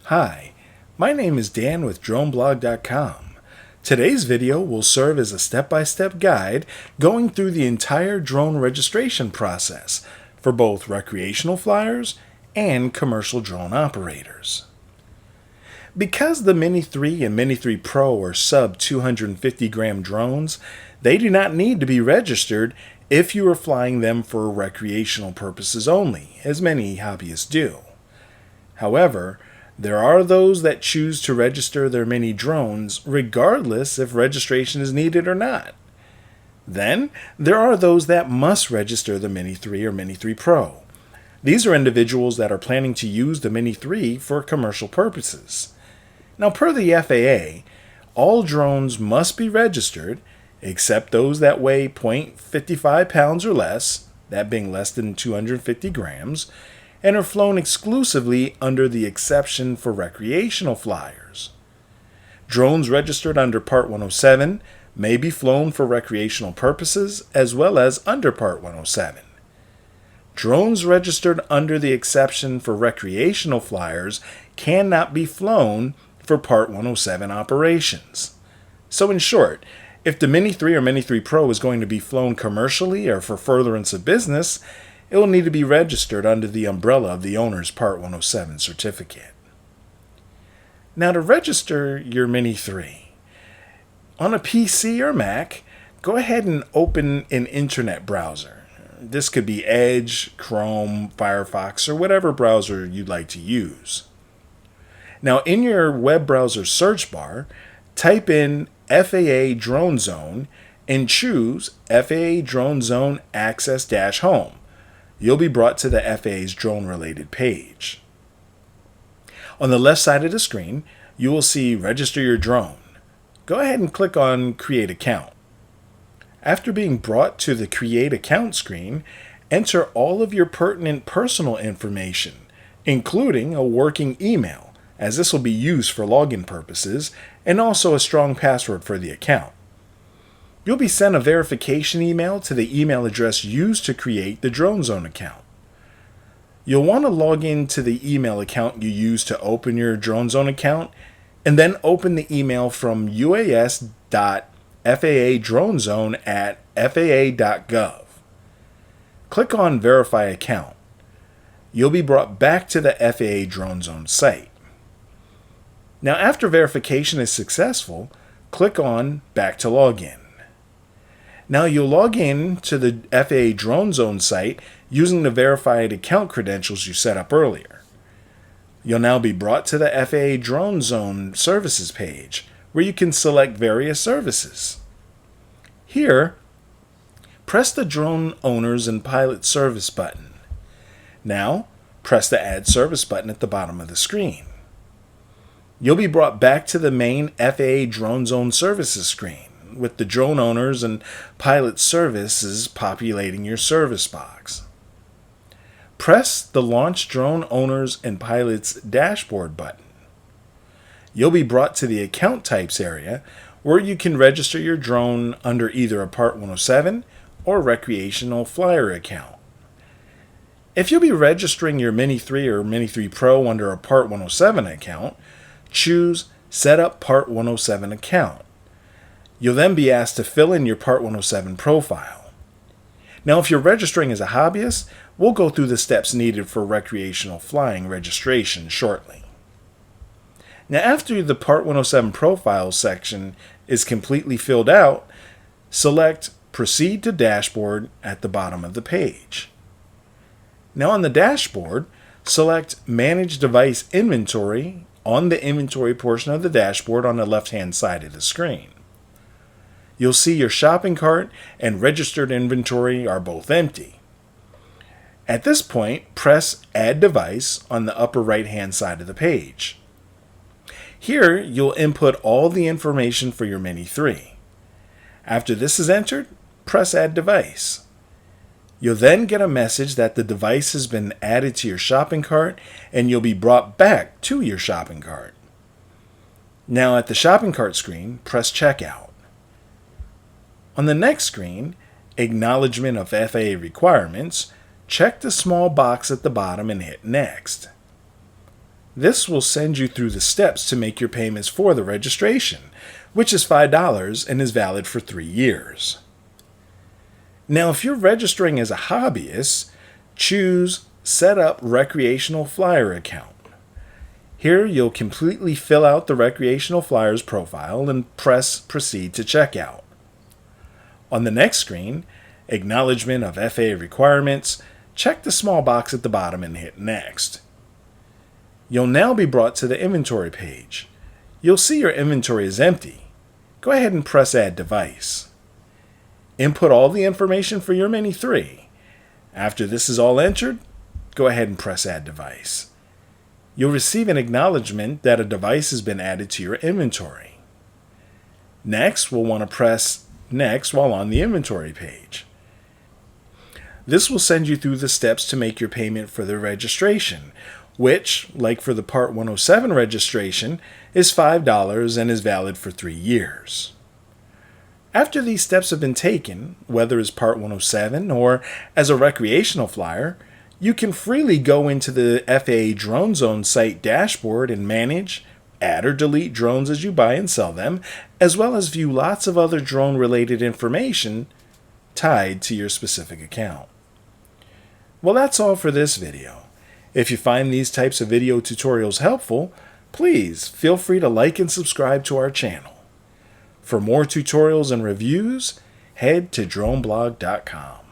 Hi, my name is Dan with Droneblog.com. Today's video will serve as a step-by-step guide going through the entire drone registration process for both recreational flyers and commercial drone operators. Because the Mini 3 and Mini 3 Pro are sub 250 gram drones, they do not need to be registered if you are flying them for recreational purposes only, as many hobbyists do. However, there are those that choose to register their mini drones regardless if registration is needed or not. Then, there are those that must register the Mini 3 or Mini 3 Pro. These are individuals that are planning to use the Mini 3 for commercial purposes. Now, per the FAA, all drones must be registered except those that weigh 0.55 pounds or less, that being less than 250 grams, and are flown exclusively under the exception for recreational flyers. Drones registered under Part 107 may be flown for recreational purposes as well as under Part 107. Drones registered under the exception for recreational flyers cannot be flown for Part 107 operations. So in short, if the Mini 3 or Mini 3 Pro is going to be flown commercially or for furtherance of business, it will need to be registered under the umbrella of the owner's Part 107 certificate. Now, to register your Mini 3, on a PC or Mac, go ahead and open an internet browser. This could be Edge, Chrome, Firefox, or whatever browser you'd like to use. Now, in your web browser search bar, type in FAA DroneZone and choose FAA DroneZone Access-Home. You'll be brought to the FAA's drone-related page. On the left side of the screen, you will see Register Your Drone. Go ahead and click on Create Account. After being brought to the Create Account screen, enter all of your pertinent personal information, including a working email, as this will be used for login purposes, and also a strong password for the account. You'll be sent a verification email to the email address used to create the DroneZone account. You'll want to log in to the email account you used to open your DroneZone account, and then open the email from uas.faadronezone@faa.gov. Click on Verify Account. You'll be brought back to the FAA DroneZone site. Now, after verification is successful, click on Back to Login. Now you'll log in to the FAA DroneZone site using the verified account credentials you set up earlier. You'll now be brought to the FAA DroneZone services page, where you can select various services. Here, press the Drone Owners and Pilot Service button. Now, press the Add Service button at the bottom of the screen. You'll be brought back to the main FAA DroneZone services screen, with the drone owners and pilot services populating your service box. Press the Launch Drone Owners and Pilots Dashboard button. You'll be brought to the Account Types area, where you can register your drone under either a Part 107 or recreational flyer account. If you'll be registering your Mini 3 or Mini 3 Pro under a Part 107 account, choose Set Up Part 107 Account. You'll then be asked to fill in your Part 107 profile. Now, if you're registering as a hobbyist, we'll go through the steps needed for recreational flying registration shortly. Now, after the Part 107 profile section is completely filled out, select Proceed to Dashboard at the bottom of the page. Now, on the dashboard, select Manage Device Inventory on the inventory portion of the dashboard on the left-hand side of the screen. You'll see your shopping cart and registered inventory are both empty. At this point, press Add Device on the upper right-hand side of the page. Here, you'll input all the information for your Mini 3. After this is entered, press Add Device. You'll then get a message that the device has been added to your shopping cart, and you'll be brought back to your shopping cart. Now, at the shopping cart screen, press Checkout. On the next screen, Acknowledgement of FAA Requirements, check the small box at the bottom and hit Next. This will send you through the steps to make your payments for the registration, which is $5 and is valid for 3 years. Now, if you're registering as a hobbyist, choose Set Up Recreational Flyer Account. Here, you'll completely fill out the Recreational Flyers profile and press Proceed to Checkout. On the next screen, Acknowledgement of FAA Requirements, check the small box at the bottom and hit Next. You'll now be brought to the inventory page. You'll see your inventory is empty. Go ahead and press Add Device. Input all the information for your Mini 3. After this is all entered, go ahead and press Add Device. You'll receive an acknowledgement that a device has been added to your inventory. Next, we'll want to press Next while on the inventory page. This will send you through the steps to make your payment for the registration, which, like for the Part 107 registration, is $5 and is valid for 3 years. After these steps have been taken, whether as Part 107 or as a recreational flyer, you can freely go into the FAA DroneZone site dashboard and manage, add or delete drones as you buy and sell them, as well as view lots of other drone-related information tied to your specific account. Well, that's all for this video. If you find these types of video tutorials helpful, please feel free to like and subscribe to our channel. For more tutorials and reviews, head to Droneblog.com.